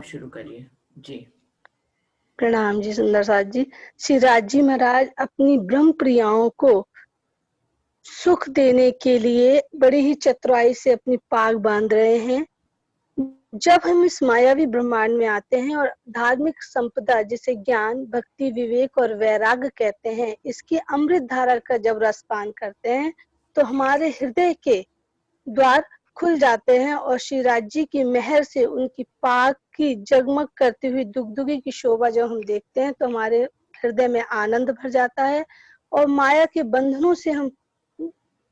शुरू करिए जी। प्रणाम जी सुंदर साथ जी। श्री राज महाराज अपनी ब्रह्म प्रियाओं को सुख देने के लिए बड़ी ही चतुराई से अपनी पाग बांध रहे हैं। जब हम इस मायावी ब्रह्मांड में आते हैं और धार्मिक संपदा जिसे ज्ञान, भक्ति, विवेक और वैराग्य कहते हैं, इसकी अमृत धारा का जब रसपान करते हैं तो हमारे हृदय के द्वार खुल जाते हैं और श्री राज जी की मेहर से उनकी पाक की जगमग करती हुई दुगदुगी की शोभा जब हम देखते हैं तो हमारे हृदय में आनंद भर जाता है और माया के बंधनों से हम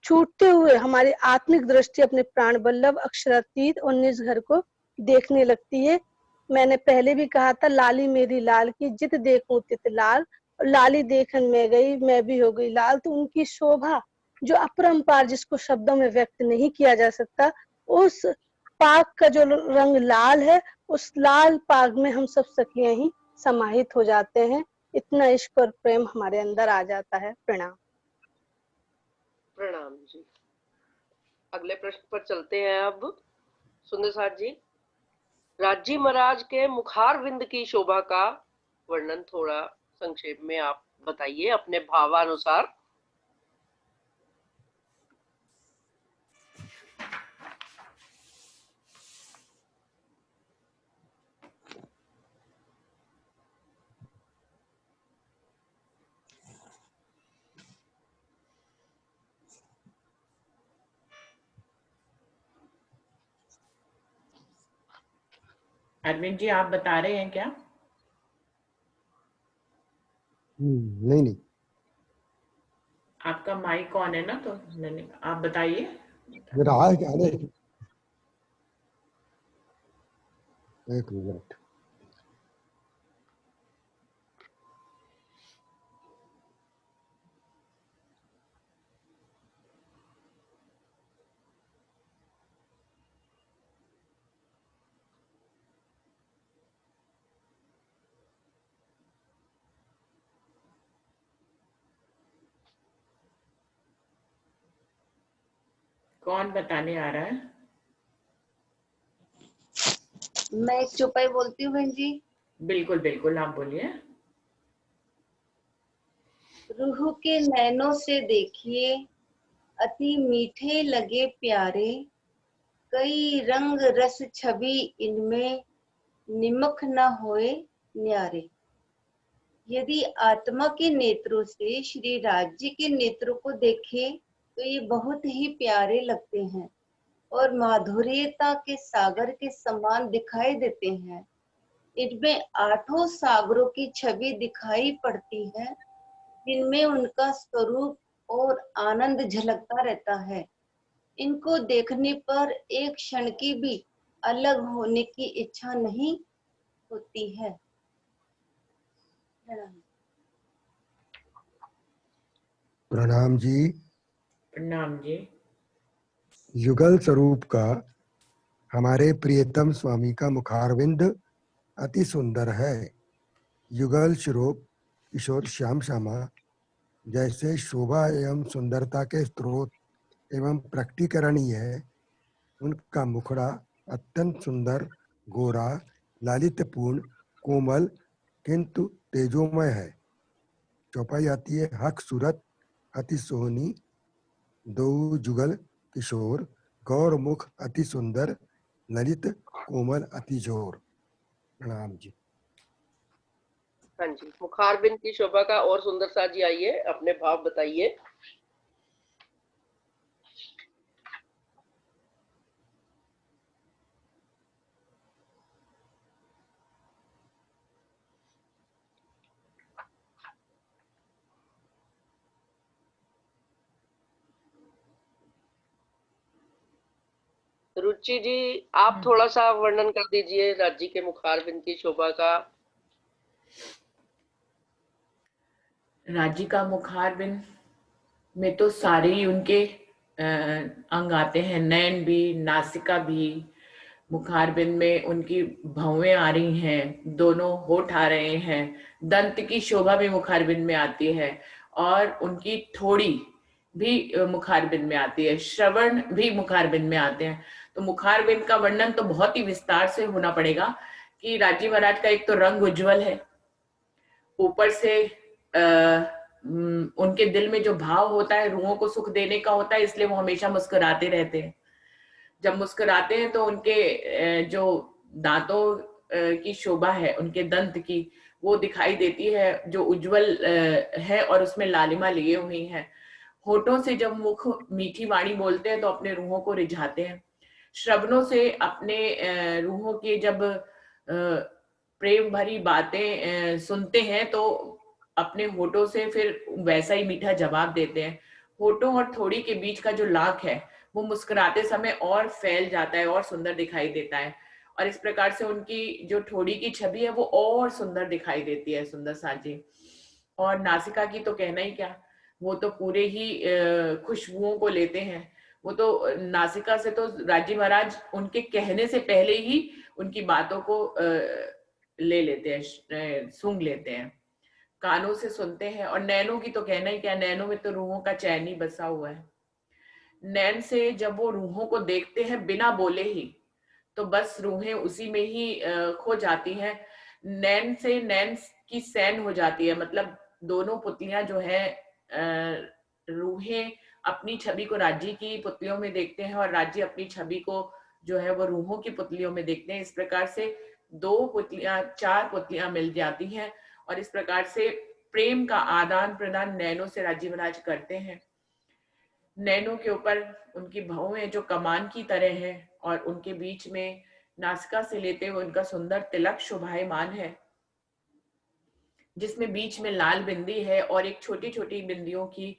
छूटते हुए हमारी आत्मिक दृष्टि अपने प्राण बल्लभ अक्षरातीत और निज घर को देखने लगती है। मैंने पहले भी कहा था, लाली मेरी लाल की जित देखूं तित लाल, और लाली देखन में गई मैं भी हो गई लाल। तो उनकी शोभा जो अपरंपार, जिसको शब्दों में व्यक्त नहीं किया जा सकता, उस पाक का जो रंग लाल है, उस लाल पाक में हम सब सखियां ही समाहित हो जाते हैं। इतना इश्क और प्रेम हमारे अंदर आ जाता है। प्रणाम। प्रणाम जी। अगले प्रश्न पर चलते हैं। अब सुंदर साथ जी, राजी महाराज के मुखारविंद की शोभा का वर्णन थोड़ा संक्षेप में आप बताइए अपने भावानुसार। अरविंद जी आप बता रहे हैं क्या? नहीं। आपका माइक ऑन है ना, तो मैंने, आप बताइए। मेरा है क्या? नहीं, एक मिनट। कौन बताने आ रहा है? मैं एक चौपाई बोलती हूँ बहन जी। बिल्कुल बिल्कुल, आप बोलिए। रूह के नैनों से देखिए, अति मीठे लगे प्यारे, कई रंग रस छवि इनमें, निमक न होए न्यारे। यदि आत्मा के नेत्रों से श्री राज जी के नेत्रों को देखे तो ये बहुत ही प्यारे लगते हैं और माधुर्यता के सागर के समान दिखाई देते हैं। इनमें 8 सागरों की छवि दिखाई पड़ती है, जिनमें उनका स्वरूप और आनंद झलकता रहता है। इनको देखने पर एक क्षण की भी अलग होने की इच्छा नहीं होती है। प्रणाम जी। प्रणाम जी। युगल स्वरूप का हमारे प्रियतम स्वामी का मुखारविंद अति सुंदर है। युगल स्वरूप किशोर श्याम श्यामा जैसे शोभा एवं सुंदरता के स्रोत एवं प्रकटीकरणीय है। उनका मुखड़ा अत्यंत सुंदर, गोरा, लालित्यपूर्ण, कोमल किंतु तेजोमय है। चौपाई आती है, हक सूरत अति सोहनी, दो जुगल किशोर, गौर मुख अति सुंदर, ललित कोमल अति जोर। प्रणाम जी। हाँ जी, मुखारबिंद की शोभा का और सुंदर सा जी आइए अपने भाव बताइए। रुचि जी आप थोड़ा सा वर्णन कर दीजिए राज्य के मुखारबिंद की शोभा का। राज्य का मुखारबिंद में तो सारे ही उनके अंग आते हैं, नयन भी, नासिका भी। मुखारबिंद में उनकी भौवें आ रही हैं, दोनों होठ आ रहे हैं, दंत की शोभा भी मुखारबिंद में आती है और उनकी थोड़ी भी मुखारबिंद में आती है, श्रवण भी मुखारबिंद में आते हैं। तो मुखारबिंद का वर्णन तो बहुत ही विस्तार से होना पड़ेगा कि राजी महाराज का एक तो रंग उज्जवल है, ऊपर से उनके दिल में जो भाव होता है रूहों को सुख देने का होता है, इसलिए वो हमेशा मुस्कुराते रहते हैं। जब मुस्कुराते हैं तो उनके जो दांतों की शोभा है, उनके दंत की, वो दिखाई देती है जो उज्जवल है और उसमें लालिमा लिए हुई है। होठों से जब मुख मीठी वाणी बोलते हैं तो अपने रूहों को रिझाते हैं। श्रवणों से अपने रूहों की जब प्रेम भरी बातें सुनते हैं तो अपने होठों से फिर वैसा ही मीठा जवाब देते हैं। होठों और थोड़ी के बीच का जो लाख है वो मुस्कुराते समय और फैल जाता है और सुंदर दिखाई देता है, और इस प्रकार से उनकी जो ठोड़ी की छवि है वो और सुंदर दिखाई देती है सुंदर साथ जी। और नासिका की तो कहना ही क्या, वो तो पूरे ही खुशबुओं को लेते हैं। वो तो नासिका से तो राजी महाराज उनके कहने से पहले ही उनकी बातों को ले लेते हैं, सूंघ लेते हैं, कानों से सुनते हैं। और नैनों की तो कहना ही क्या, नैनों में तो रूहों का चैन ही बसा हुआ है। नैन से जब वो रूहों को देखते हैं बिना बोले ही, तो बस रूहें उसी में ही खो जाती हैं। नैन से नैन की सैन हो जाती है, मतलब दोनों पुतलियां जो है रूहें अपनी छवि को राज्य की पुतलियों में देखते हैं और राज्य अपनी छवि को जो है वो रूहों की पुतलियों में देखते हैं। इस प्रकार से दो पुतलियां, चार पुतलियां मिल जाती हैं और इस प्रकार से प्रेम का आदान प्रदान नैनों से राज्य महाराज करते हैं। नैनों के ऊपर उनकी भौहें जो कमान की तरह है और उनके बीच में नासिका से लेते हुए उनका सुंदर तिलक शोभायमान है, जिसमें बीच में लाल बिंदी है और एक छोटी छोटी बिंदियों की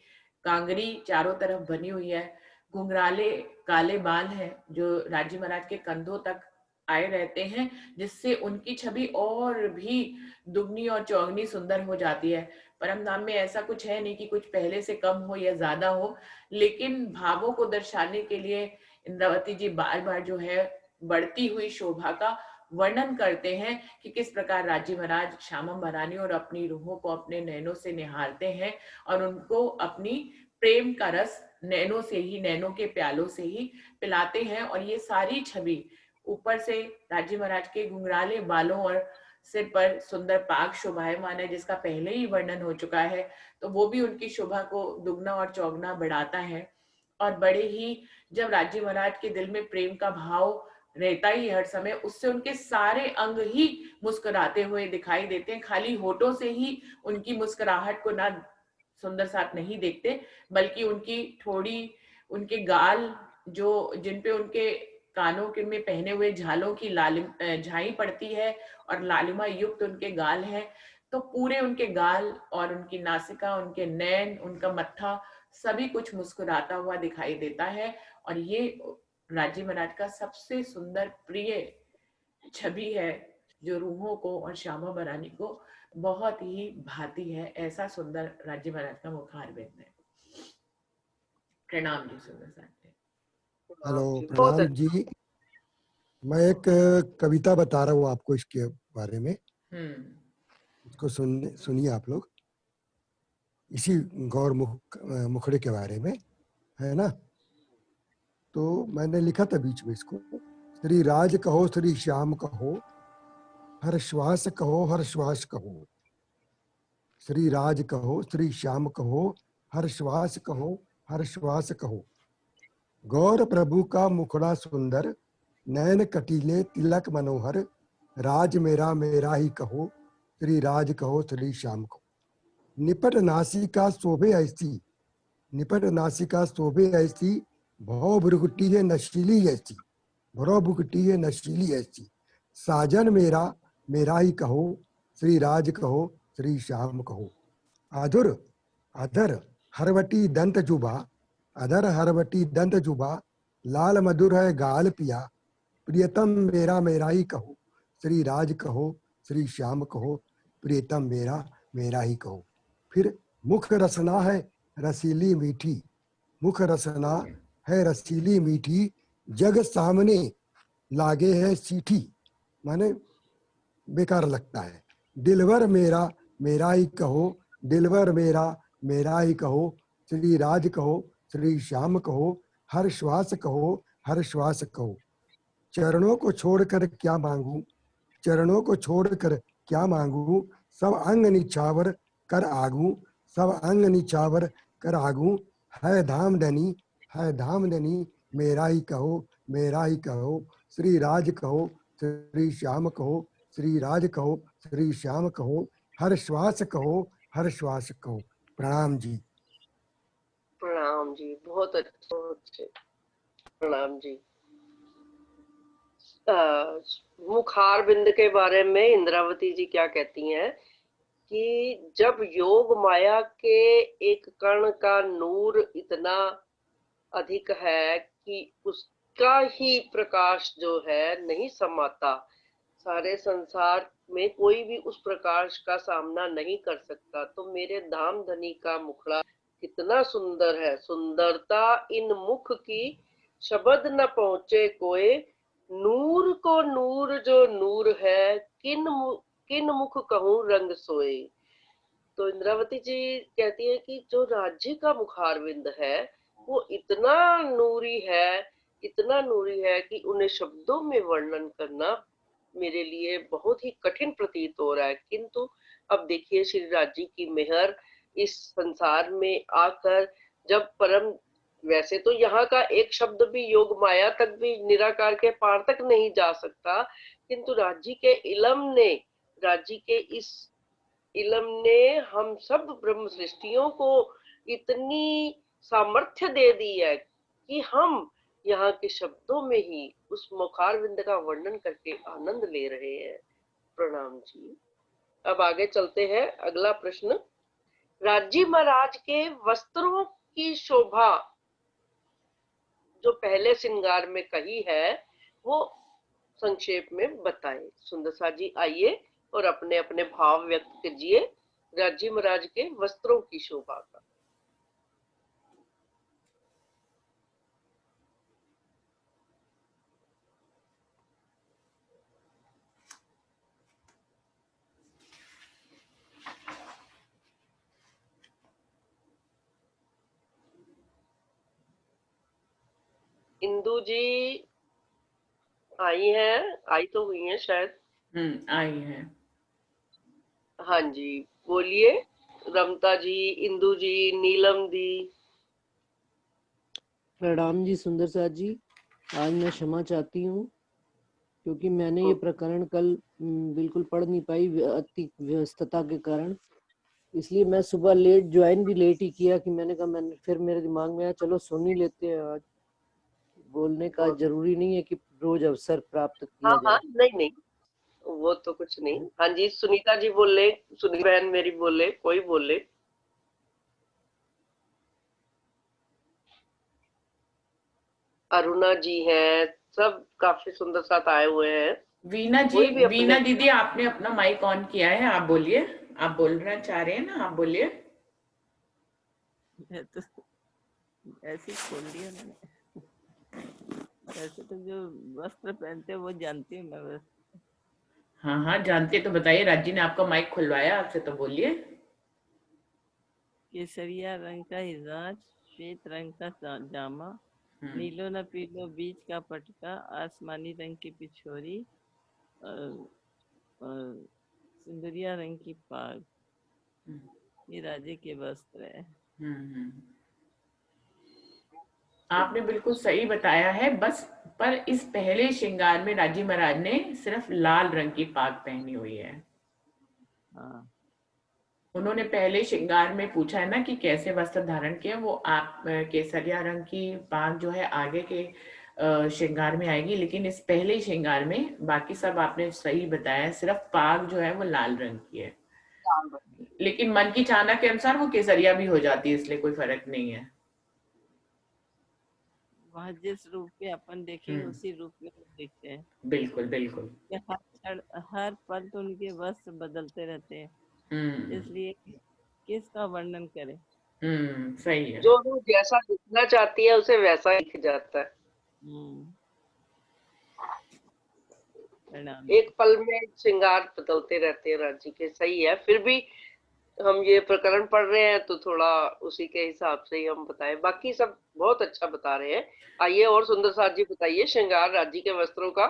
कांगरी चारों तरफ बनी हुई है। घुंघराले काले बाल हैं जो राजी महाराज के कंधों तक आए रहते हैं, जिससे उनकी छवि और भी दुगनी और चौगनी सुंदर हो जाती है। परम धाम में ऐसा कुछ है नहीं कि कुछ पहले से कम हो या ज्यादा हो, लेकिन भावों को दर्शाने के लिए इंद्रावती जी बार बार जो है बढ़ती हुई शोभा का वर्णन करते हैं कि किस प्रकार राजी महाराज श्यामा महारानी और अपनी रूहों को अपने नैनों से निहारते हैं और उनको अपनी प्रेम का रस नैनों से ही, नैनों के प्यालों से ही पिलाते हैं। और ये सारी छवि ऊपर से राजी महाराज के घुंघराले बालों और सिर पर सुंदर पाग शोभायमान है, जिसका पहले ही वर्णन हो चुका है, तो वो भी उनकी शोभा को दुगना और चौगना बढ़ाता है। और बड़े ही जब राजी महाराज के दिल में प्रेम का भाव रहता ही हर समय, उससे उनके सारे अंग ही मुस्कुराते हुए दिखाई देते हैं। खाली होठों से ही उनकी मुस्कुराहट को ना सुंदर साथ नहीं देखते, बल्कि उनकी थोड़ी, उनके गाल जो जिन पे उनके कानों के में पहने हुए झालों की झाई पड़ती है और लालिमा युक्त उनके गाल हैं, तो पूरे उनके गाल और उनकी नासिका, उनके नैन, उनका मत्था, सभी कुछ मुस्कुराता हुआ दिखाई देता है। और ये राजी महाराज का सबसे सुंदर प्रिय छवि है जो रूहों को और श्यामा महारानी को बहुत ही भाती है। ऐसा सुंदर राजी महाराज का मुखारबिंद है। प्रणाम जी सुंदर साहब। हेलो, बहुत प्रणाम जी। मैं एक कविता बता रहा हूँ आपको इसके बारे में, इसको सुनिए आप लोग, इसी गौर मुखड़े के बारे में है ना। तो मैंने लिखा था बीच में इसको, श्री राज कहो श्री श्याम कहो, हर श्वास कहो हर श्वास कहो। श्री राज कहो श्री श्याम कहो, हर श्वास कहो हर श्वास कहो। गौर प्रभु का मुखड़ा सुंदर, नयन कटीले तिलक मनोहर। राज मेरा मेरा ही कहो, श्री राज कहो श्री श्याम कहो। निपट नासिका शोभे ऐसी, निपट नासिका शोभे ऐसी, भौ भ्रुकुटी है नशीली ऐसी, भौ भ्रुकुटी है नशीली ऐसी। साजन मेरा मेरा ही कहो, श्री राज कहो श्री श्याम कहो। आधुर अधर हरवटी दंत जुबा, अधर हरवटी दंत जुबा। लाल मधुर है गाल पिया, प्रियतम मेरा मेरा ही कहो, श्री राज कहो श्री श्याम कहो। प्रियतम मेरा मेरा ही कहो। फिर मुख रसना है रसीली मीठी, मुख रसना है रसीली मीठी। जग सामने लागे है सीठी, माने बेकार लगता है। दिलवर मेरा मेरा ही कहो, दिलवर मेरा मेरा ही कहो। श्री राज कहो श्री श्याम कहो, हर श्वास कहो हर श्वास कहो। चरणों को छोड़कर क्या मांगू, चरणों को छोड़कर क्या मांगू, सब अंग निछावर कर आगू, सब अंग निछावर कर आगू, है धाम धनी, है धाम धनी, मेरा ही कहो, मेरा ही कहो, श्री राज कहो, श्री श्याम कहो, श्री राज कहो, श्री श्याम कहो, हर श्वास कहो, हर श्वास कहो। प्रणाम जी। प्रणाम जी, बहुत अच्छे, प्रणाम जी। मुखार बिंद के बारे में इंद्रावती जी क्या कहती हैं कि जब योग माया के एक कण का नूर इतना अधिक है कि उसका ही प्रकाश जो है नहीं समाता, सारे संसार में कोई भी उस प्रकाश का सामना नहीं कर सकता, तो मेरे धाम धनी का मुखड़ा कितना सुंदर है। सुंदरता इन मुख की शब्द न पहुंचे कोई, नूर को नूर जो नूर है, किन मुख कहूं रंग सोए। तो इंद्रावती जी कहती है कि जो राज्य का मुखारविंद है वो इतना नूरी है, इतना नूरी है कि उन्हें शब्दों में वर्णन करना मेरे लिए बहुत ही कठिन प्रतीत हो रहा है। किंतु अब देखिए श्री राज्य की मेहर इस संसार में आकर, जब परम, वैसे तो यहाँ का एक शब्द भी योग माया तक भी निराकार के पार तक नहीं जा सकता, किंतु राज्य के इलम ने, राज्य के इस इलम ने हम सब ब्रह्म सृष्टियों को इतनी सामर्थ्य दे दी है कि हम यहाँ के शब्दों में ही उस मुखारविंद का वर्णन करके आनंद ले रहे हैं। प्रणाम जी। अब आगे चलते हैं, अगला प्रश्न। राज्य महाराज के वस्त्रों की शोभा जो पहले श्रृंगार में कही है वो संक्षेप में बताएं। सुंदरसा जी आइए और अपने अपने भाव व्यक्त कीजिए राज्य महाराज के वस्त्रों की शोभा का। इंदु जी आई हैं, आई तो हुई हैं शायद। आई है। हाँ जी बोलिए, रमता जी, इंदु जी, नीलम दी। प्रणाम जी सुंदर साथ जी। आज मैं क्षमा चाहती हूँ क्योंकि मैंने ये प्रकरण कल बिल्कुल पढ़ नहीं पाई अति व्यस्तता के कारण, इसलिए मैं सुबह लेट ज्वाइन भी लेट ही किया कि मैंने कहा, मैंने फिर मेरे दिमाग में आया चलो सुन ही लेते हैं। आज बोलने का जरूरी नहीं है कि रोज अवसर प्राप्त किया हाँ जाए। हाँ, नहीं नहीं, वो तो कुछ नहीं। हाँ जी सुनीता जी बोले, सुनीता बहन मेरी बोले, कोई बोले। अरुणा जी हैं, सब काफी सुंदर साथ आए हुए हैं। वीना जी, वीना दीदी आपने अपना माइक ऑन किया है, आप बोलिए, आप बोलना चाह रहे हैं ना, आप बोलिए। तो ऐसे खोल दिया मैंने। ऐसे तो जो वस्त्र पहनते हैं वो जानती हूँ मैं बस। हाँ हाँ जानते, तो बताइए, राज्य ने आपका माइक खुलवाया आपसे, तो बोलिए। केसरिया रंग का हिजाज, श्वेत रंग का जामा, नीलो न पीलो बीच का पटका, आसमानी रंग की पिछोरी, सिंदूरिया रंग की पाग, ये राजे के वस्त्र है। आपने बिल्कुल सही बताया है, बस पर इस पहले श्रृंगार में राजी महाराज ने सिर्फ लाल रंग की पाग पहनी हुई है। हाँ। उन्होंने पहले श्रृंगार में पूछा है ना कि कैसे वस्त्र धारण किए, वो आप केसरिया रंग की पाग जो है आगे के श्रृंगार में आएगी, लेकिन इस पहले श्रृंगार में बाकी सब आपने सही बताया, सिर्फ पाग जो है वो लाल रंग की है, लेकिन मन की चाहना के अनुसार वो केसरिया भी हो जाती है, इसलिए कोई फर्क नहीं है। वहाँ जिस रूप में अपन देखेंगे उसी रूप में देखते हैं। बिल्कुल बिल्कुल। हर पल तो उनके वस्त्र बदलते रहते हैं, इसलिए किसका वर्णन करें। सही है। जो जैसा दिखना चाहती है उसे वैसा दिख जाता है। एक पल में श्रृंगार बदलते रहते हैं राज्य के, सही है। फिर भी हम ये प्रकरण पढ़ रहे हैं तो थोड़ा उसी के हिसाब से ही हम बताएं, बाकी सब बहुत अच्छा बता रहे हैं। आइए और सुंदर साथ जी बताइए श्रृंगार राज्य के वस्त्रों का।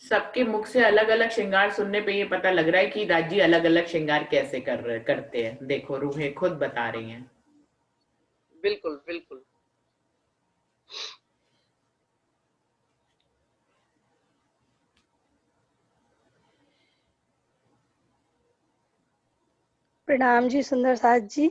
सबके मुख से अलग अलग श्रृंगार सुनने पे ये पता लग रहा है कि राजी अलग अलग श्रृंगार कैसे करते हैं। देखो रूहें खुद बता रही हैं। बिल्कुल बिल्कुल। प्रणाम जी सुंदर साथ जी।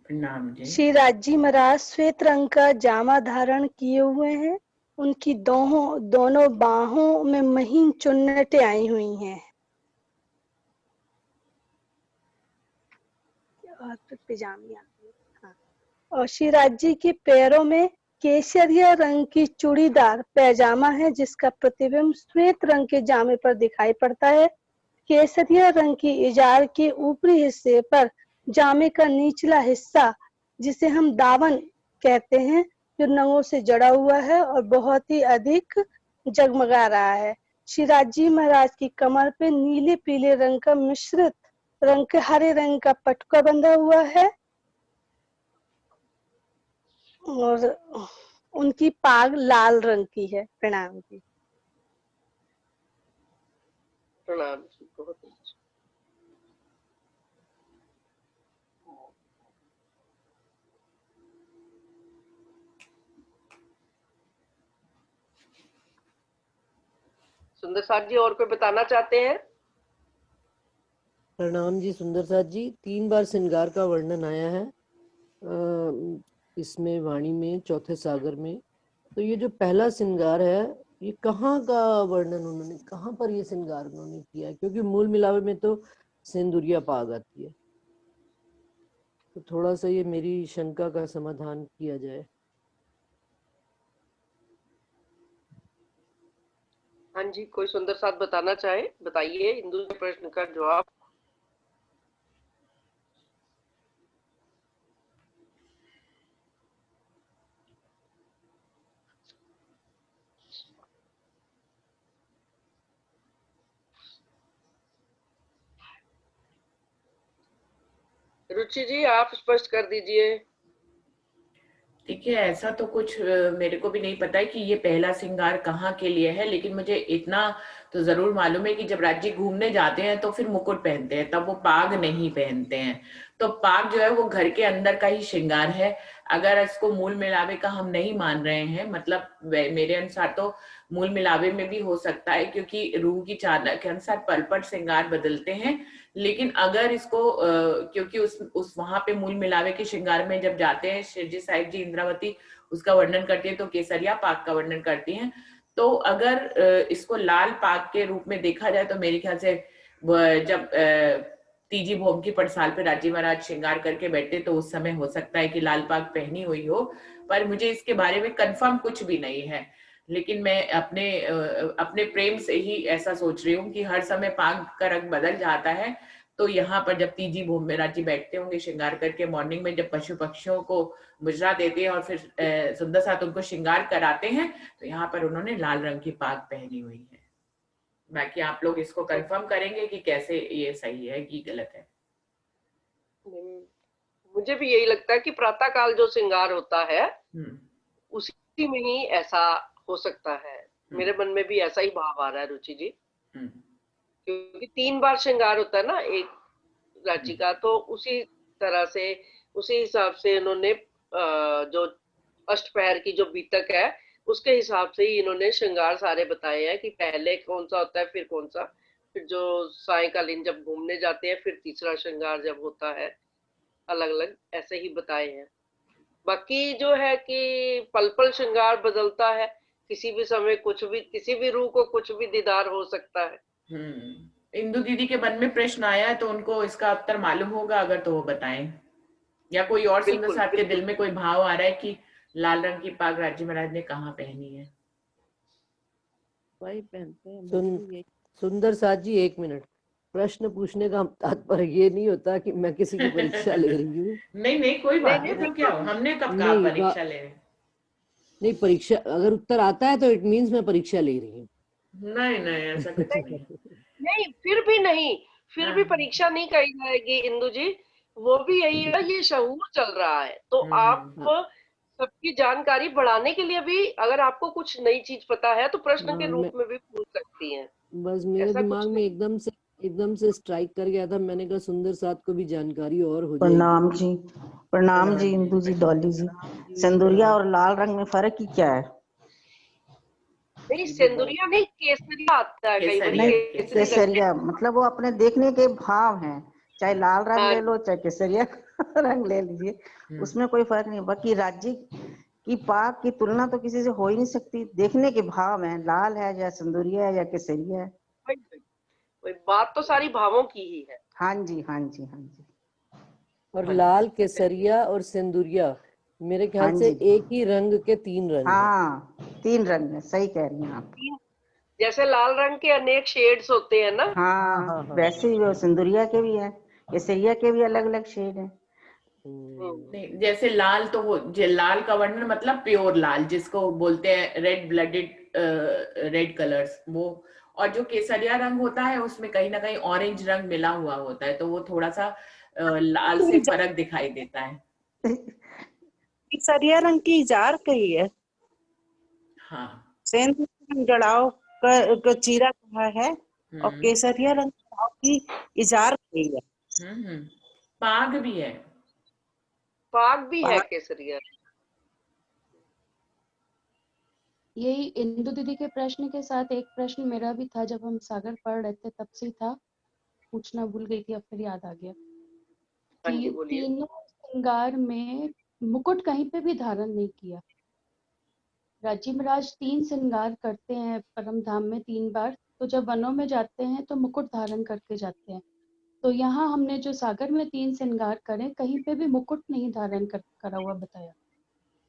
प्रणाम जी। श्री राजी महाराज श्वेत रंग का जामा धारण किए हुए हैं। उनकी दोनों बाहों में महीन चुन्नटें आई हुई हैं और पिजामी आ गई। हाँ। और श्री राजी के पैरों में केसरिया रंग की चूड़ीदार पैजामा है, जिसका प्रतिबिंब श्वेत रंग के जामे पर दिखाई पड़ता है। केसरिया रंग की इजार के ऊपरी हिस्से पर जामे का निचला हिस्सा, जिसे हम दामन कहते हैं, जो नगों से जड़ा हुआ है और बहुत ही अधिक जगमगा रहा है। श्री राजी महाराज की कमर पे नीले पीले रंग का मिश्रित रंग के हरे रंग का पटका बंधा हुआ है और उनकी पाग लाल रंग की है। प्रणाम जी। प्रणाम जी, बहुत अच्छा। सुंदर साथ जी और कोई बताना चाहते हैं? प्रणाम जी सुंदर साथ जी। 3 बार श्रृंगार का वर्णन आया है इसमें वाणी में, चौथे सागर में। तो ये जो पहला श्रृंगार है, ये कहाँ का वर्णन उन्होंने, कहाँ पर ये श्रृंगार उन्होंने किया? क्योंकि मूल मिलावे में तो सिंदूरिया पाग आती है। तो थोड़ा सा ये मेरी शंका का समाधान किया जाए। हाँ जी, कोई सुंदर साथ बताना चाहे बताइए इंदु के प्रश्न का जवाब। रुचि जी आप स्पष्ट कर दीजिए। ठीक है, ऐसा तो कुछ मेरे को भी नहीं पता है कि ये पहला श्रृंगार कहाँ के लिए है, लेकिन मुझे इतना तो जरूर मालूम है कि जब राज्य घूमने जाते हैं तो फिर मुकुट पहनते हैं, तब वो पाग नहीं पहनते हैं। तो पाग जो है वो घर के अंदर का ही श्रृंगार है। अगर इसको मूल मिलावे का हम नहीं मान रहे हैं, मतलब मेरे अनुसार तो मूल मिलावे में भी हो सकता है, क्योंकि रूह की चादर के अनुसार पल पल श्रृंगार बदलते हैं। लेकिन अगर इसको क्योंकि उस वहां पे मूल मिलावे के श्रृंगार में जब जाते हैं, शिवजी साहिब जी इंद्रावती उसका वर्णन करती है तो केसरिया पाग का वर्णन करती हैं। तो अगर इसको लाल पाग के रूप में देखा जाए तो मेरे ख्याल से जब तीजी भोग की पड़साल पे राजी महाराज श्रृंगार करके बैठे तो उस समय हो सकता है कि लाल पाग पहनी हुई हो, पर मुझे इसके बारे में कंफर्म कुछ भी नहीं है। लेकिन मैं अपने प्रेम से ही ऐसा सोच रही हूँ कि हर समय पाग का रंग बदल जाता है। तो यहाँ पर जब तीजी भोग में राजी बैठते होंगे श्रृंगार करके, मॉर्निंग में जब पशु पक्षियों को मुजरा देते हैं और फिर सुंदर साथ उनको श्रृंगार कराते हैं, तो यहाँ पर उन्होंने लाल रंग की पाग पहनी हुई है। बाकी आप लोग इसको कंफर्म करेंगे कि कैसे ये सही है कि गलत है। मुझे भी यही लगता है कि प्रातः काल जो श्रृंगार होता है उसी में ही ऐसा हो सकता है। मेरे मन में भी ऐसा ही भाव आ रहा है रुचि जी, क्योंकि 3 बार श्रृंगार होता है ना एक राज्य का, तो उसी तरह से उसी हिसाब से इन्होंने जो अष्टपहर की जो बीतक है उसके हिसाब से ही इन्होंने श्रृंगार सारे बताए हैं कि पहले कौन सा होता है, फिर कौन सा, फिर जो सायंकालीन जब घूमने जाते हैं, फिर तीसरा श्रृंगार जब होता है, अलग अलग ऐसे ही बताए हैं। बाकी जो है कि पल पल श्रृंगार बदलता है, किसी भी समय कुछ भी, किसी भी रूह को कुछ भी दीदार हो सकता है। इंदु दीदी के मन में प्रश्न आया है तो उनको इसका उत्तर मालूम होगा, अगर तो वो बताएं। या कोई और सुंदर साथ के दिल में कोई भाव आ रहा है कि लाल रंग की पाग राज्य महाराज ने कहाँ पहनी है? वही पहनते हैं। सुंदर साथ जी 1 मिनट, प्रश्न पूछने का तात्पर्य ये नहीं होता कि मैं किसी की परीक्षा ले रही हूँ। नहीं कोई बात नहीं, तो क्या हमने कब कहा परीक्षा ले रहे? नहीं, परीक्षा अगर उत्तर आता है तो इट मीन्स मैं परीक्षा ले रही हूँ। नहीं ऐसा कुछ नहीं। नहीं, फिर भी नहीं, फिर भी परीक्षा नहीं कही जाएगी इंदु जी, वो भी यही है, ये शऊर चल रहा है। तो आप सबकी जानकारी बढ़ाने के लिए भी अगर आपको कुछ नई चीज पता है तो प्रश्न के हाँ, रूप में भी पूछ सकती हैं। बस मेरे ऐसा दिमाग कुछ में नहीं। एकदम से स्ट्राइक कर गया था। मैंने कहा सुंदर साथ को भी जानकारी और हो जाएगी। प्रणाम जी। प्रणाम जी प्रणाम इंदू जी, डॉली जी। जी, सिंदूरिया प्रणाम। और लाल रंग में फर्क ही क्या है? नहीं, सीधी बात। सिंदूरिया नहीं, केसरिया आता है कई बार, केसरिया नहीं, केसरी रंग। केसरिया मतलब वो अपने देखने के भाव हैं, चाहे लाल रंग हाँ ले लो चाहे केसरिया रंग ले लीजिए, उसमें कोई फर्क नहीं। बाकी राज्य की पाक की तुलना तो किसी से हो ही नहीं सकती, देखने के भाव हैं, लाल है या सिंदूरिया है या केसरिया है। वही बात तो सारी भावों की ही है। हाँ जी, हाँ जी, हाँ जी, और हाँ लाल, केसरिया और सिंदूरिया मेरे हाँ ख्याल से जी। एक ही रंग के 3 रंग हैं। हाँ, 3 रंग है, सही कह रही हैं आप। जैसे लाल रंग के अनेक शेड्स होते हैं ना। हाँ, हाँ, हाँ। वैसे ही वो सिंदूरिया के भी है, केसरिया के भी अलग अलग शेड है। नहीं, जैसे लाल तो वो लाल का वर्णन मतलब प्योर लाल जिसको बोलते हैं रेड ब्लडेड रेड कलर्स वो, और जो केसरिया रंग होता है उसमें कहीं ना कहीं ऑरेंज रंग मिला हुआ होता है, तो वो थोड़ा सा लाल से फर्क दिखाई देता है। केसरिया रंग की इजार कही है, हाँ। सेंध रंग जड़ाव का चीरा कहा है, और केसरिया रंग की इजार कही है। पाग भी है। पाग भी है केसरिया। यही इंदु दीदी के प्रश्न के साथ एक प्रश्न मेरा भी था, जब हम सागर पढ़ रहे थे तब से ही था, पूछना भूल गई थी, अब फिर याद आ गया कि तीनों श्रृंगार में मुकुट कहीं पे भी धारण नहीं किया। राजी महाराज 3 श्रृंगार करते हैं परम धाम में 3 बार, तो जब वनों में जाते हैं तो मुकुट धारण करके जाते हैं। तो यहाँ हमने जो सागर में 3 श्रृंगार करे, कहीं पे भी मुकुट नहीं धारण करा हुआ बताया,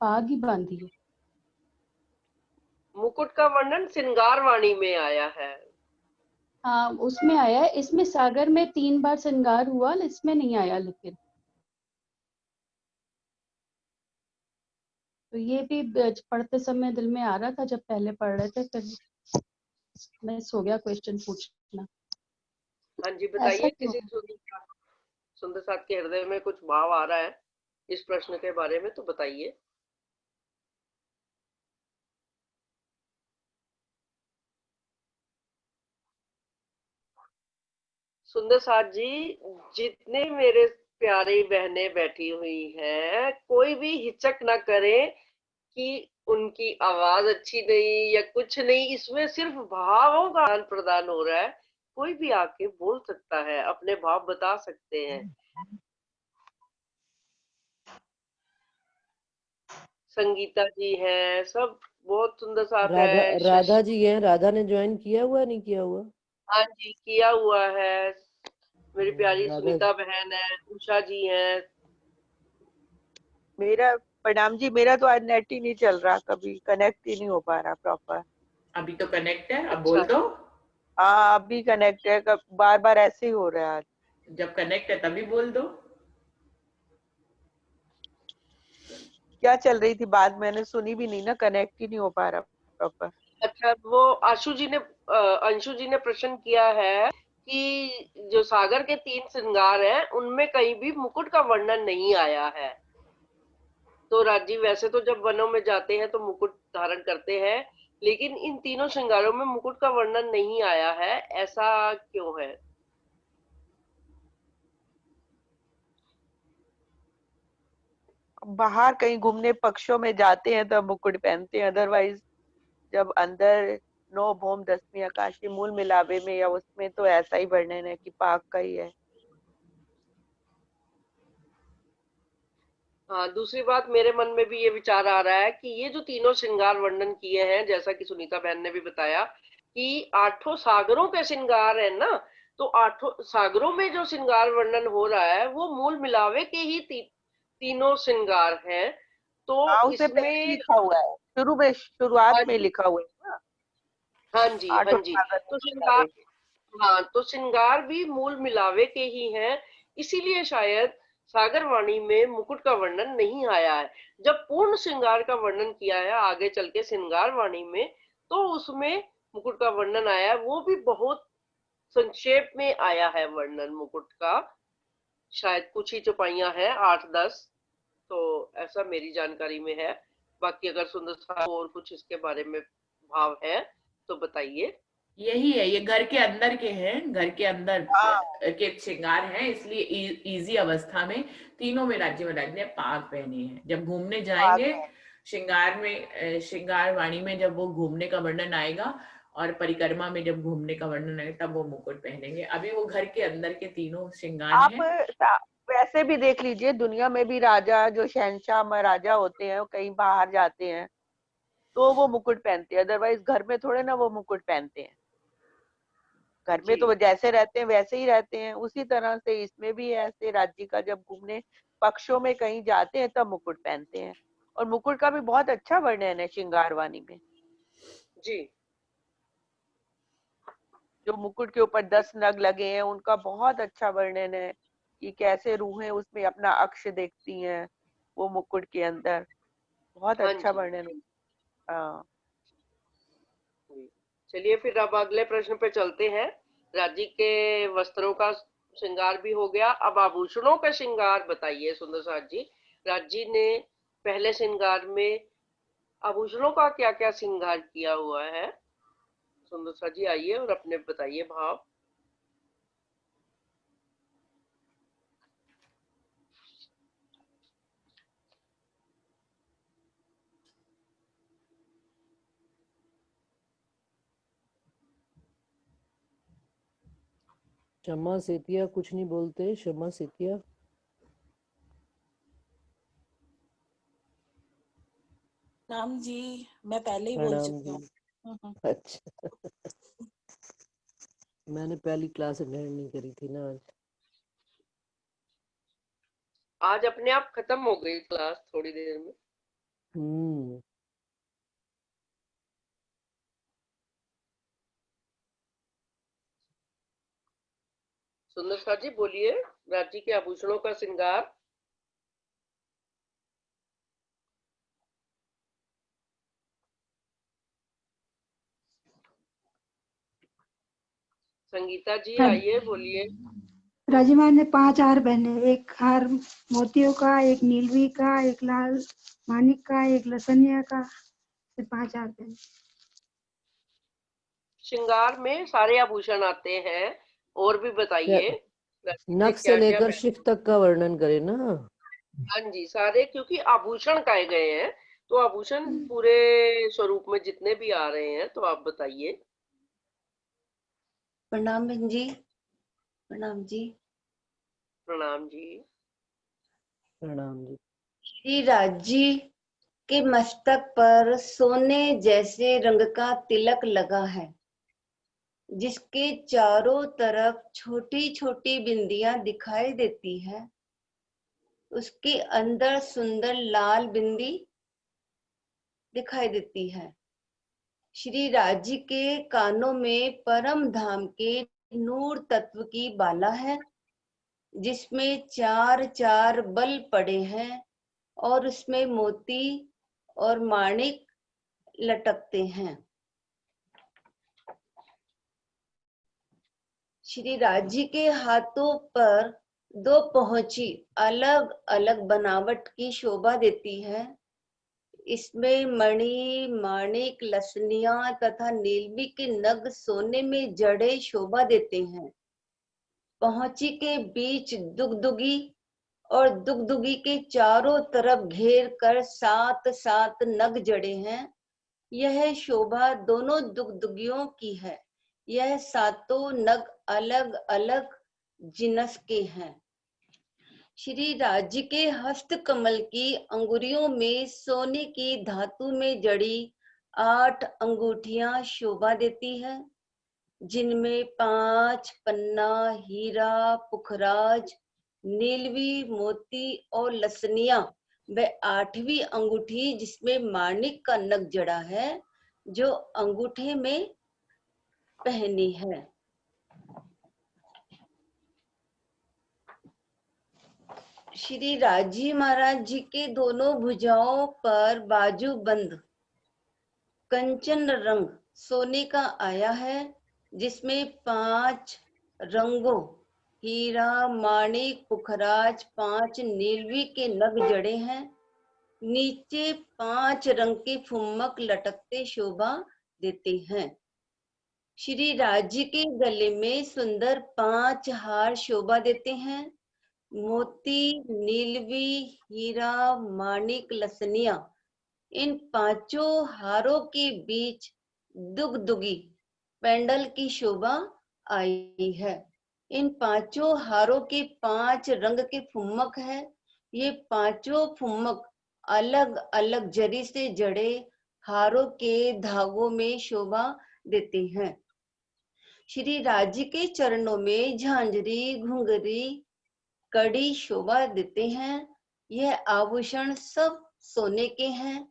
पाग ही बांधी है। मुकुट का वर्णन श्रृंगार वाणी में आया है। हाँ, उसमें आया है, इसमें सागर में 3 बार श्रृंगार हुआ, इसमें नहीं आया। लेकिन तो ये भी पढ़ते समय दिल में आ रहा था जब पहले पढ़ रहे थे, फिर मिस हो गया क्वेश्चन पूछना। हाँ जी, बताइए। किसी सुंदर साथ के हृदय में कुछ भाव आ रहा है इस प्रश्न के बारे में तो बताइए। सुंदर साथ जी, जितने मेरे प्यारी बहनें बैठी हुई हैं, कोई भी हिचक ना करे कि उनकी आवाज अच्छी नहीं या कुछ नहीं, इसमें सिर्फ भावों का आदान प्रदान हो रहा है। कोई भी आके बोल सकता है, अपने भाव बता सकते हैं। संगीता जी हैं, सब बहुत सुंदर साथ है। राधा जी हैं, राधा ने ज्वाइन किया हुआ नहीं किया हुआ? हाँ जी, किया हुआ है। मेरी प्यारी राधा सुनीता बहन है, उषा जी हैं। मेरा प्रणाम जी, मेरा तो आज नेट ही नहीं चल रहा, कभी कनेक्ट ही नहीं हो पा रहा प्रॉपर। अभी तो कनेक्ट है, अब अच्छा। बोल दो। हाँ, अभी कनेक्ट है, बार बार ऐसे ही हो रहा है। जब कनेक्ट है तभी बोल दो। क्या चल रही थी बात, मैंने सुनी भी नहीं ना, कनेक्ट ही नहीं हो पा रहा प्रॉपर। अच्छा, वो अंशु जी ने प्रश्न किया है कि जो सागर के 3 श्रृंगार हैं उनमें कहीं भी मुकुट का वर्णन नहीं आया है। तो राजीव, वैसे तो जब वनों में जाते हैं तो मुकुट धारण करते हैं, लेकिन इन तीनों श्रृंगारों में मुकुट का वर्णन नहीं आया है, ऐसा क्यों है? बाहर कहीं घूमने पक्षों में जाते हैं तब मुकुट पहनते हैं, अदरवाइज जब अंदर नो भौम दसवीं आकाशी मूल मिलावे में या उसमें तो ऐसा ही वर्णन है कि पाक का ही है। हाँ, दूसरी बात मेरे मन में भी ये विचार आ रहा है कि ये जो तीनों श्रृंगार वर्णन किए हैं, जैसा कि सुनीता बहन ने भी बताया कि 8 सागरों के श्रृंगार है ना, तो 8 सागरों में जो श्रृंगार वर्णन हो रहा है वो मूल मिलावे के ही तीनों श्रृंगार हैं। हाँ, तो उससे पहले इसमें लिखा हुआ है, शुरुआत में लिखा हुआ है ना। हाँ जी, हाँ जी। तो श्रृंगार, आठों हाँ, तो श्रृंगार भी मूल मिलावे के ही हैं, इसीलिए शायद सागर वाणी में मुकुट का वर्णन नहीं आया है। जब पूर्ण श्रृंगार का वर्णन किया है आगे चल के श्रृंगार वाणी में, तो उसमें मुकुट का वर्णन आया है, वो भी बहुत संक्षेप में आया है वर्णन मुकुट का, शायद कुछ ही चौपाइयां हैं, 8-10। तो ऐसा मेरी जानकारी में है। बाकी अगर सुंदर साहब और कुछ इसके बारे में भाव है तो बताइए। यही है, ये घर के अंदर के हैं, घर के अंदर हाँ। के श्रृंगार हैं, इसलिए इजी अवस्था में तीनों में राज्य महाराज ने पाग पहनी है। जब घूमने जाएंगे श्रृंगार में, श्रृंगार वाणी में जब वो घूमने का वर्णन आएगा और परिक्रमा में जब घूमने का वर्णन आएगा तब वो मुकुट पहनेंगे। अभी वो घर के अंदर के तीनों श्रृंगार आप हैं। वैसे भी देख लीजिए, दुनिया में भी राजा जो शहंशाह महाराजा होते हैं, कहीं बाहर जाते हैं तो वो मुकुट पहनते हैं, अदरवाइज घर में थोड़े ना वो मुकुट पहनते हैं। घर में तो वो जैसे रहते हैं वैसे ही रहते हैं। उसी तरह से इसमें भी ऐसे राज्य का जब घूमने पक्षों में कहीं जाते हैं तब मुकुट पहनते हैं। और मुकुट का भी बहुत अच्छा वर्णन है श्रृंगारवाणी में जी। जो मुकुट के ऊपर 10 नग लगे हैं उनका बहुत अच्छा वर्णन है कि कैसे रूहें उसमें अपना अक्ष देखती हैं वो मुकुट के अंदर। बहुत अच्छा वर्णन है। चलिए फिर अब अगले प्रश्न पे चलते हैं। राज्य के वस्त्रों का श्रृंगार भी हो गया, अब आभूषणों का श्रृंगार बताइए सुंदर साथ जी। राज्य ने पहले श्रृंगार में आभूषणों का क्या क्या श्रृंगार किया हुआ है? सुंदर साथ जी आइए और अपने बताइए भाव। शमा सेतिया कुछ नहीं बोलते। शमा सेतिया नाम जी, मैं पहले ही बोल चुकी हूँ। अच्छा मैंने पहली क्लास अटेंड नहीं करी थी ना आज अपने आप खत्म हो गई क्लास थोड़ी देर में। सुंदर साथ जी बोलिए, राज्य के आभूषणों का श्रृंगार। संगीता जी आइए बोलिए। राजीमान ने 5 हार पहने, एक हार मोतियों का, एक नीलवी का, एक लाल मानिक का, एक लसनिया का, 5 हार पहने। श्रृंगार में सारे आभूषण आते हैं, और भी बताइए। नख से लेकर शिख तक का वर्णन करे ना। हाँ जी, सारे, क्योंकि आभूषण कहे गए हैं तो आभूषण पूरे स्वरूप में जितने भी आ रहे हैं तो आप बताइए। प्रणाम बहन जी। प्रणाम जी। प्रणाम जी। प्रणाम जी। श्री राज्य के मस्तक पर सोने जैसे रंग का तिलक लगा है, जिसके चारों तरफ छोटी छोटी बिंदियां दिखाई देती है। उसके अंदर सुंदर लाल बिंदी दिखाई देती है। श्री राज्य के कानों में परम धाम के नूर तत्व की बाला है, जिसमें 4 बल पड़े हैं और उसमें मोती और माणिक लटकते हैं। श्री राज्य के हाथों पर 2 पहुंची अलग अलग बनावट की शोभा देती है। इसमें मणि, माणिक, लसनिया तथा नीलवी के नग सोने में जड़े शोभा देते हैं। पहुंची के बीच दुगदुगी और दुगदुगी के चारों तरफ घेर कर 7 नग जड़े हैं। यह शोभा दोनों दुगदुगियों की है। यह 7 नग अलग अलग जिनस के हैं। श्री राज्य के हस्त कमल की अंगुरियों में सोने की धातु में जड़ी 8 अंगूठियां शोभा देती है, जिनमें 5 पन्ना, हीरा, पुखराज, नीलवी, मोती और लसनिया व 8वीं अंगूठी जिसमें माणिक का नग जड़ा है, जो अंगूठे में पहनी है। श्री राजी महाराज जी के दोनों भुजाओं पर बाजूबंद कंचन रंग सोने का आया है, जिसमें 5 रंगों हीरा माणिक पुखराज 5 नीलवी के नग जड़े हैं। नीचे 5 रंग के फुम्मक लटकते शोभा देते हैं। श्री राजी के गले में सुंदर 5 हार शोभा देते हैं। मोती, नीलवी, हीरा, माणिक, लसनिया, इन 5 हारों के बीच दुगदुगी पेंडल की शोभा आई है। इन 5 हारों के 5 रंग के फुम्मक है। ये 5 फुम्मक अलग अलग जरी से जड़े हारों के धागों में शोभा देते हैं। श्री राजी के चरणों में झांझरी, घुंघरी, कड़ी शोभा देते हैं। यह आभूषण सब सोने के हैं।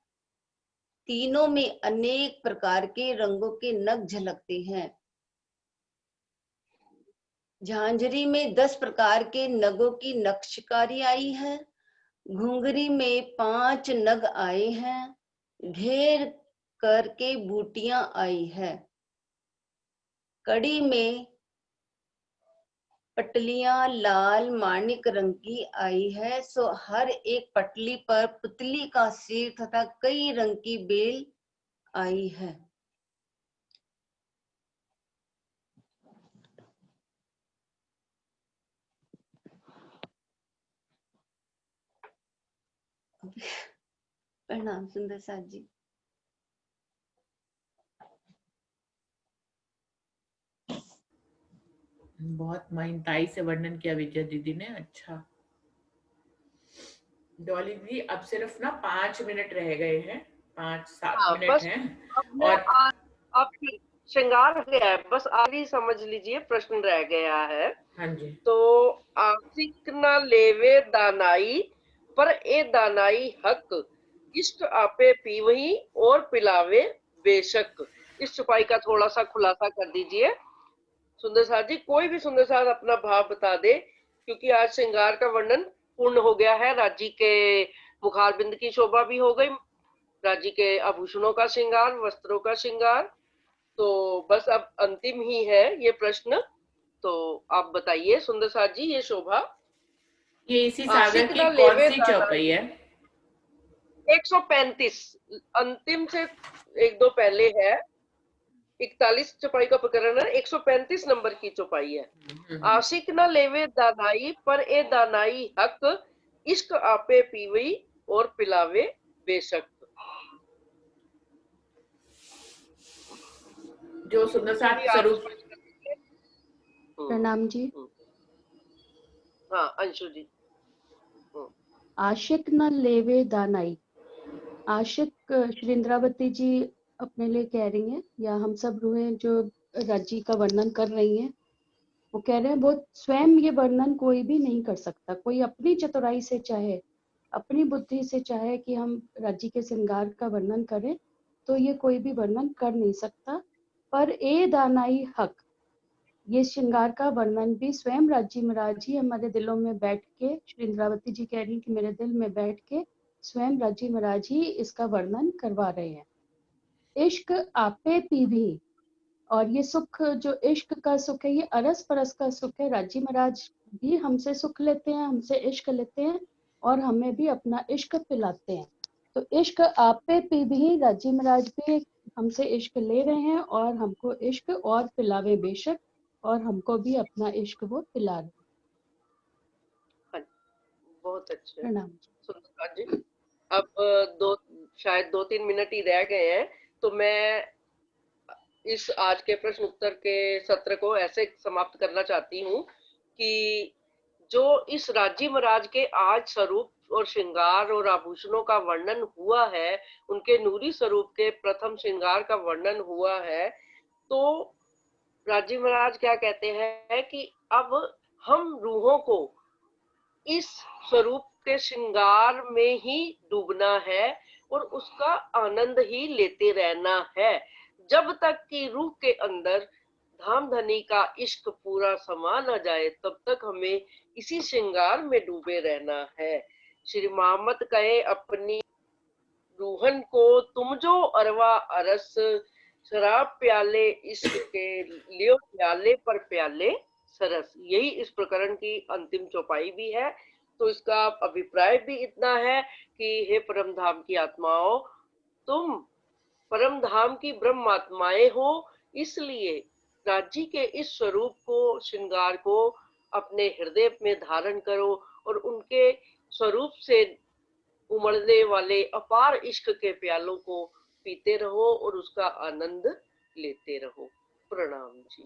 तीनों में अनेक प्रकार के रंगों के नग झलकते हैं। झांझरी में 10 प्रकार के नगों की नक्शकारी आई है। घुंघरी में 5 नग आए हैं। घेर करके बूटियां आई है। कड़ी में पटलियां लाल माणिक रंग की आई है। सो हर एक पटली पर पुतली का सिर तथा कई रंग की बेल आई है। प्रणाम सुंदर साथ जी। बहुत माइनताई से वर्णन किया विजय दीदी ने। अच्छा डॉली दीदी, अब सिर्फ ना 5 मिनट रह गए हैं, 5-7 मिनट हैं। और अब श्रृंगार गया है, बस आगे समझ लीजिए, प्रश्न रह गया है। हाँ जी। तो आशिक न लेवे दानाई पर ए दानाई हक, इष्ट आपे पीवही और पिलावे बेशक। इस चौपाई का थोड़ा सा खुलासा कर दीजिए सुंदर साथ जी। कोई भी सुंदर साथ अपना भाव बता दे, क्योंकि आज श्रृंगार का वर्णन पूर्ण हो गया है। राजी के मुखारबिंद की शोभा भी हो गई, राजी के आभूषणों का श्रृंगार, वस्त्रों का श्रृंगार, तो बस अब अंतिम ही है ये प्रश्न। तो आप बताइए सुंदर साथ जी, ये शोभा ये इसी सागर की कौन सी चौपाई है? 135, अंतिम से 1-2 पहले है। 41 चौपाई का प्रकरण है, 135 नंबर की चौपाई है। आशिक न लेवे दानाई पर ए दानाई हक, इश्क आपे पीवई और पिलावे बेशक। जो सुंदर साथ स्वरूप। प्रणाम जी। हाँ अंशु जी। आशिक न लेवे दानाई, आशिक श्री इंद्रावती जी अपने लिए कह रही हैं, या हम सब रूहें जो राजी का वर्णन कर रही हैं, वो कह रहे हैं वो स्वयं ये वर्णन कोई भी नहीं कर सकता। कोई अपनी चतुराई से चाहे, अपनी बुद्धि से चाहे कि हम राजी के श्रृंगार का वर्णन करें, तो ये कोई भी वर्णन कर नहीं सकता। पर ए दानाई हक, ये श्रृंगार का वर्णन भी स्वयं राजी महाराज जी हमारे दिलों में बैठ के, श्री इंद्रावती जी कह रही हैं कि मेरे दिल में बैठ के स्वयं राजी महाराज ही इसका वर्णन करवा रहे हैं। इश्क आपे पीवी, और ये सुख जो इश्क का सुख है, ये अरस परस का सुख है। राजी महाराज भी हमसे सुख लेते हैं, हमसे इश्क लेते हैं और हमें भी अपना इश्क पिलाते हैं। तो इश्क आपे पीवी, राजी महाराज भी हमसे इश्क ले रहे हैं और हमको इश्क और पिलावे बेशक, और हमको भी अपना इश्क वो पिला रहे हैं। बहुत अच्छे प्रणाम सुंदर जी। अब शायद 2-3 मिनट ही रह गए हैं, तो मैं इस आज के प्रश्न उत्तर के सत्र को ऐसे समाप्त करना चाहती हूँ कि जो इस राजी महाराज के आज स्वरूप और श्रृंगार और आभूषणों का वर्णन हुआ है, उनके नूरी स्वरूप के प्रथम श्रृंगार का वर्णन हुआ है, तो राजी महाराज क्या कहते हैं कि अब हम रूहों को इस स्वरूप के श्रृंगार में ही डूबना है और उसका आनंद ही लेते रहना है, जब तक कि रूह के अंदर धाम धनी का इश्क पूरा समा न जाए, तब तक हमें इसी श्रृंगार में डूबे रहना है। श्री मोहम्मद कहे अपनी रूहन को, तुम जो अरवा अरस, शराब प्याले इश्क के लियो प्याले पर प्याले सरस। यही इस प्रकरण की अंतिम चौपाई भी है। तो इसका अभिप्राय भी इतना है कि हे परम धाम की आत्माओं, तुम परम धाम की ब्रह्म आत्माएं हो, इसलिए राज्य के इस स्वरूप को, श्रृंगार को अपने हृदय में धारण करो और उनके स्वरूप से उमड़ने वाले अपार इश्क के प्यालों को पीते रहो और उसका आनंद लेते रहो। प्रणाम जी।